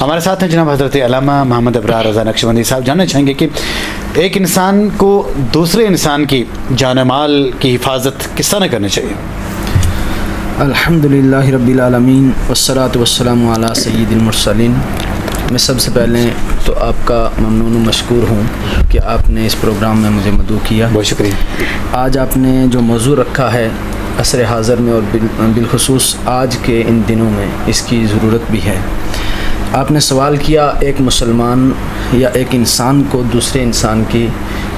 ہمارے ساتھ ہیں جناب حضرت علامہ محمد ابرار رضا نقشبندی صاحب. جاننا چاہیں گے کہ ایک انسان کو دوسرے انسان کی جان و مال کی حفاظت کس طرح کرنی چاہیے؟ الحمدللہ رب العالمین والصلاة والسلام علی سید المرسلین. میں سب سے پہلے تو آپ کا ممنون و مشکور ہوں کہ آپ نے اس پروگرام میں مجھے مدعو کیا. بہت شکریہ. آج آپ نے جو موضوع رکھا ہے عصر حاضر میں اور بالخصوص آج کے ان دنوں میں اس کی ضرورت بھی ہے. آپ نے سوال کیا ایک مسلمان یا ایک انسان کو دوسرے انسان کی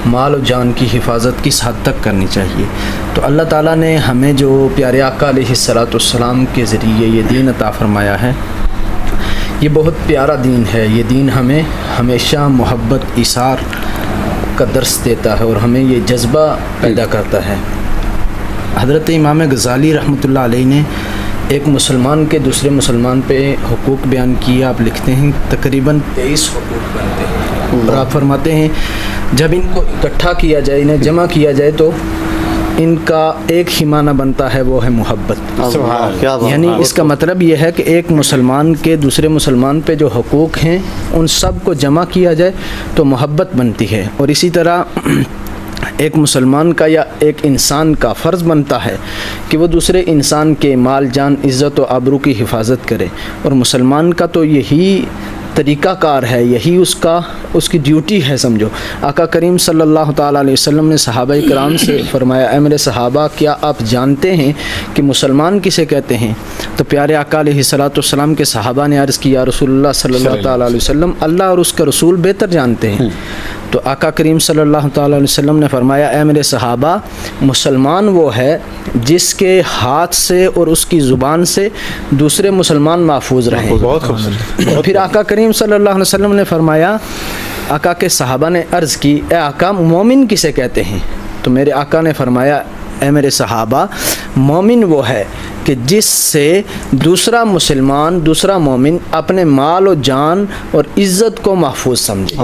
مال و جان کی حفاظت کس حد تک کرنی چاہیے. تو اللہ تعالیٰ نے ہمیں جو پیارے آقا علیہ الصلاۃ والسلام کے ذریعے یہ دین عطا فرمایا ہے، یہ بہت پیارا دین ہے. یہ دین ہمیں ہمیشہ محبت ایثار کا درس دیتا ہے اور ہمیں یہ جذبہ پیدا کرتا ہے. حضرت امام غزالی رحمۃ اللہ علیہ نے ایک مسلمان کے دوسرے مسلمان پہ حقوق بیان کیے. آپ لکھتے ہیں تقریباً 23 حقوق بنتے ہیں اور آپ فرماتے ہیں جب ان کو اکٹھا کیا جائے، انہیں جمع کیا جائے تو ان کا ایک ہی معنی بنتا ہے، وہ ہے محبت. یعنی اس کا مطلب یہ ہے کہ ایک مسلمان کے دوسرے مسلمان پہ جو حقوق ہیں ان سب کو جمع کیا جائے تو محبت بنتی ہے. اور اسی طرح ایک مسلمان کا یا ایک انسان کا فرض بنتا ہے کہ وہ دوسرے انسان کے مال جان عزت و آبرو کی حفاظت کرے. اور مسلمان کا تو یہی طریقہ کار ہے، یہی اس کی ڈیوٹی ہے سمجھو. آقا کریم صلی اللہ تعالیٰ علیہ وسلم نے صحابہ کرام سے فرمایا، اے میرے صحابہ کیا آپ جانتے ہیں کہ مسلمان کسے کہتے ہیں؟ تو پیارے آقا علیہ الصلاۃ والسلام کے صحابہ نے عرض کیا، رسول اللہ صلی اللہ تعالیٰ علیہ وسلم اللہ اور اس کا رسول بہتر جانتے ہیں. تو آقا کریم صلی اللہ تعالیٰ علیہ وسلم نے فرمایا، اے میرے صحابہ مسلمان وہ ہے جس کے ہاتھ سے اور اس کی زبان سے دوسرے مسلمان محفوظ رہیں. بہت خوبصورت. پھر آقا کریم صلی اللہ علیہ وسلم نے فرمایا، آقا کے صحابہ نے عرض کی، اے آقا مومن کسے کہتے ہیں؟ تو میرے آقا نے فرمایا، اے میرے صحابہ مومن وہ ہے کہ جس سے دوسرا مسلمان دوسرا مومن اپنے مال و جان اور عزت کو محفوظ سمجھے.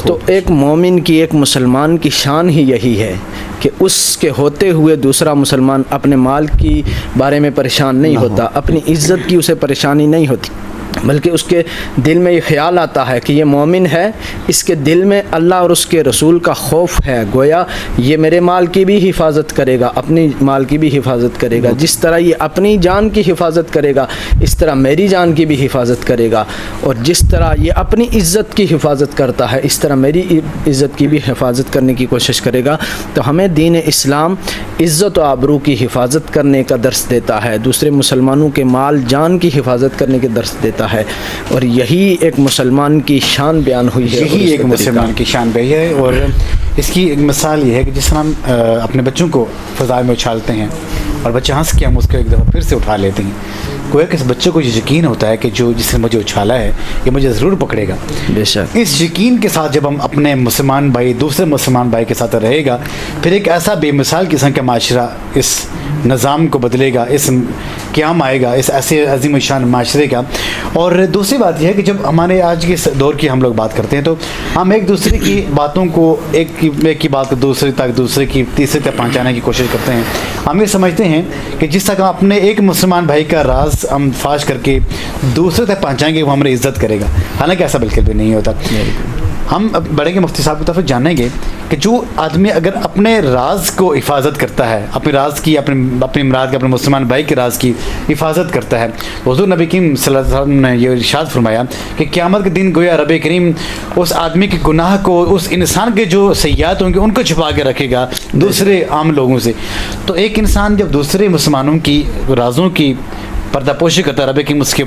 تو ایک مومن کی، ایک مسلمان کی شان ہی یہی ہے کہ اس کے ہوتے ہوئے دوسرا مسلمان اپنے مال کی بارے میں پریشان نہیں ہوتا، اپنی عزت کی اسے پریشانی نہیں ہوتی، بلکہ اس کے دل میں یہ خیال آتا ہے کہ یہ مومن ہے، اس کے دل میں اللہ اور اس کے رسول کا خوف ہے، گویا یہ میرے مال کی بھی حفاظت کرے گا، اپنی مال کی بھی حفاظت کرے گا. جس طرح یہ اپنی جان کی حفاظت کرے گا اس طرح میری جان کی بھی حفاظت کرے گا، اور جس طرح یہ اپنی عزت کی حفاظت کرتا ہے اس طرح میری عزت کی بھی حفاظت کرنے کی کوشش کرے گا. تو ہمیں دین اسلام عزت و آبرو کی حفاظت کرنے کا درس دیتا ہے، دوسرے مسلمانوں کے مال جان کی حفاظت کرنے کے درس دیتا ہے. اور یہی ایک مسلمان کی شان بیان ہوئی ہے، یہی ایک مسلمان کی شان بیان ہے. اور اس کی ایک مثال یہ ہے کہ جس طرح ہم اپنے بچوں کو فضا میں اچھالتے ہیں اور بچہ ہنس کے ہم اس کو ایک دفعہ پھر سے اٹھا لیتے ہیں، گویا کہ اس بچے کو یہ یقین ہوتا ہے کہ جو جس نے مجھے اچھالا ہے یہ مجھے ضرور پکڑے گا. بے شک اس یقین کے ساتھ جب ہم اپنے مسلمان بھائی دوسرے مسلمان بھائی کے ساتھ رہے گا، پھر ایک ایسا بے مثال قسم کا معاشرہ اس نظام کو بدلے گا، اس قیام آئے گا اس ایسے عظیم الشان معاشرے کا. اور دوسری بات یہ ہے کہ جب ہمارے آج کے دور کی ہم لوگ بات کرتے ہیں تو ہم ایک دوسرے کی باتوں کو ایک کی بات کو دوسرے تک، دوسرے کی تیسرے تک پہنچانے کی کوشش کرتے ہیں. ہم یہ سمجھتے ہیں کہ جس تک ہم اپنے ایک مسلمان بھائی کا راز ہم فاش کر کے دوسرے تک پہنچائیں گے وہ ہماری عزت کرے گا، حالانکہ ایسا بالکل بھی نہیں ہوتا. ہم بڑھیں گے مفتی صاحب کی طرف جانیں گے کہ جو آدمی اگر اپنے راز کو حفاظت کرتا ہے، اپنے راز کی اپنی مراد کے اپنے مسلمان بھائی کے راز کی حفاظت کرتا ہے، حضور نبی کریم صلی اللہ علیہ وسلم نے یہ ارشاد فرمایا کہ قیامت کے دن گویا رب کریم اس آدمی کے گناہ کو، اس انسان کے جو سیئات ہوں گے ان کو چھپا کے رکھے گا دوسرے عام لوگوں سے. تو ایک انسان جب دوسرے مسلمانوں کی رازوں کی پردہ پوشی کرتا ہے، رب کریم اس کے